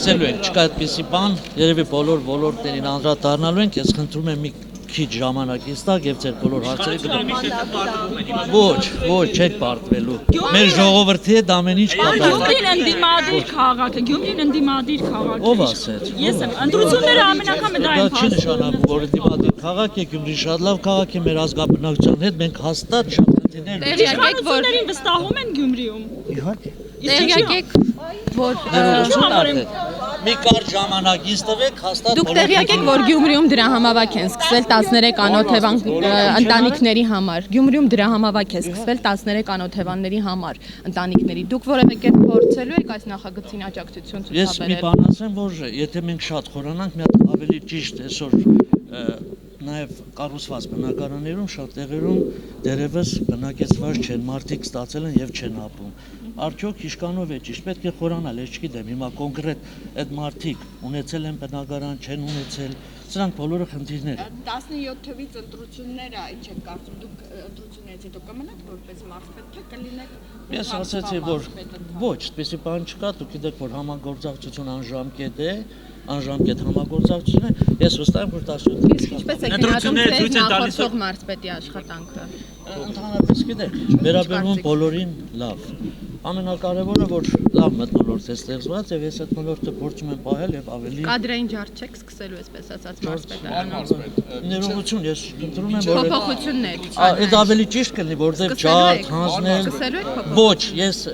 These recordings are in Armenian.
սկսելու ենք, չկա այդպիսի բան, երևի բոլոր ոլորտներին անդրադառնալու ենք, ես խնդրում եմ մի քիչ ժամանակից տակ եւ ձեր բոլոր հարցերը Ոչ, չեք պարտվելու։ Մեր ժողովրդի հետ ամեն ինչ կատարվում։ Գյումրին ընդդիմադիր քաղաք է, Գյումրին ընդդիմադիր քաղաք է։ Ով ասեց։ Ես եմ, ընտրությունները ամեն անգամ դա Դա են չի նշանակում, որ ընդդիմադիր քաղաք է, Գյումրին շատ լավ քաղաք է, մեր ազգաբնակչության հետ մենք հաստատ շատ խնդիրներ ունենք։ Իշխանություններին վստահում են Գյումրիում։ Իհարկե։ Տեղյակ եք, որ Մի կարճ ժամանակից տվեք հաստատ դուք տեղյակ եք, որ Գյումրիում դրահամավակ են սկսվել 13 անօթևան ընտանիքների համար։ Գյումրիում դրահամավակ է սկսվել 13 անօթևանների համար ընտանիքների։ Դուք որևէ կերպ փորձելու եք այս նախագծին աջակցություն Ես մի ցուցաբերել։ բան ասեմ, որ եթե մենք շատ խորանանք, մի հատ ավելի ճիշտ այսօր նաև կառուցված բնակարաններում շատ տեղերում դերևս բնակեցված չեն, մարդիկ ստացել են եւ չեն ապրում։ Արդյոք իշկանով է ճիշտ, պետք է խորանալ, ես չգիտեմ, հիմա կոնկրետ այդ մարդիկ ունեցել են բնակարան, չեն ունեցել, սրանք բոլորը խնդիրներ։ 17 թվից ընտրությունները, ինչ եք կարծում, դուք ընտրություններից հետո կմնաք որպես մարզպետ, թե կլինեք։ Ես ասացի, որ ոչ, այդպեսի բան չկա, դուք գիտեք, որ համագործակցություն անժամկետ է, անժամկետ համագործակցություն է, ես վստահ եմ, որ 17 Իսկ ինչպես եք գնահատում ձեր նախորդող մարզպետի աշխատանքը։ Ընդհանրապես գիտեք, վերաբերվում բոլորին լավ։ Ամենակարևորը, որ լավ մթնոլորտ է ստեղծված եւ ես այդ մոլորտը փորձում եմ պահել եւ ավելի Կադրային ջարդ չեք սկսելու այսպես ասած մարզպետարանում։ ներողություն, ես խնդրում եմ, որ Փոփոխություններ։ այդ ավելի ճիշտ կլինի, որտեղ ջարդ, հանձնել։ Սկսելու եք փոփոխ։ Ոչ, ես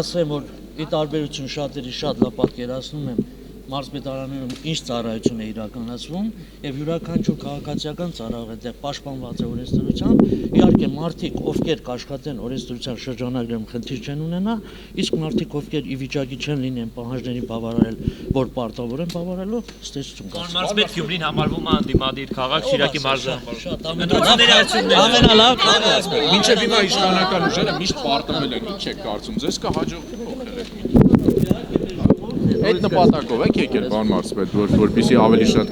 ասեմ, որ ի տարբերություն շատերի շատ լավ պատկերացնում եմ մարզպետարաններում ինչ ծառայություն է իրականացվում եւ յուրաքանչյուր քաղաքացիական ծառայող այդտեղ պաշտպանված է օրենսդրությամբ իհարկե մարդիկ ովքեր կաշխատեն օրենսդրության շրջանակներում խնդիր չեն ունենա իսկ մարդիկ ովքեր ի վիճակի չեն լինեն պահանջներին բավարարել որ պարտավոր են բավարարելու ստեցություն կա Մարզպետ Գյումրին համարվում է անդիմադիր քաղաք Շիրակի մարզը շատ ամենալավ քաղաք Մինչև հիմա իշխանական ուժերը միշտ պարտվել են, ինչ եք կարծում, ձեզ կհաջողվի փոխել այդ նպատակով եք եկել բան մարզպետ, որպեսզի ավելի շատ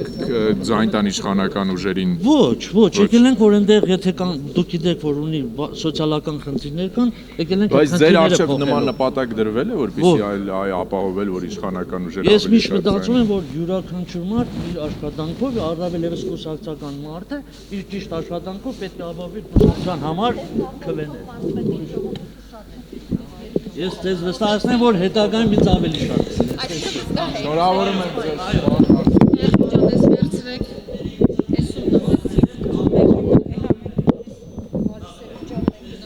ձայն տան իշխանական ուժերին։ Ոչ, եկել ենք որ այնտեղ եթե կան դուք գիտեք որ ունի սոցիալական խնդիրներ կան, եկել ենք Բայց ձեր արժեք նման նպատակ դրվել է, որպեսզի այլ ապահովել, որ իշխանական ուժերը Ես միշտ մտածում եմ, որ յուրաքանչյուր մարդ իր աշխատանքով, առավել ևս կուսակցական մարդը, իր ճիշտ աշխատանքով պետք է ապահովի կուսակցության համար քվեներ։ Ես ձեզ վստահեցնեմ, որ հետագայում ինձ ավելի շատ։ Շնորհավորում եմ ձեզ։